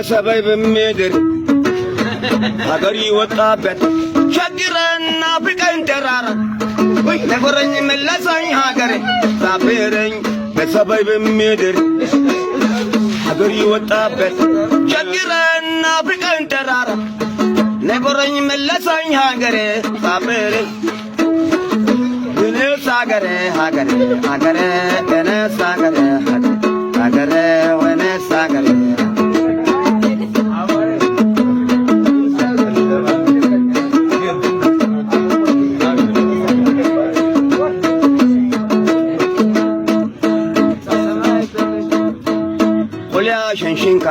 በሰበይ በምድር ሀገር ይወጣበት ሸግረና ፍቀኝ ተራራ ወይ ነጎረኝ መለሰኝ ሀገሬ ሳፈረኝ በሰበይ በምድር ሀገር ይወጣበት ሸግረና ፍቀኝ ተራራ ነጎረኝ መለሰኝ ሀገሬ ሳፈረኝ እኔስ ሀገሬ ሀገሬ ሀገሬ እኔስ ሀገሬ ሀገሬ ወኔስ ሀገሬ ሸንሽንካ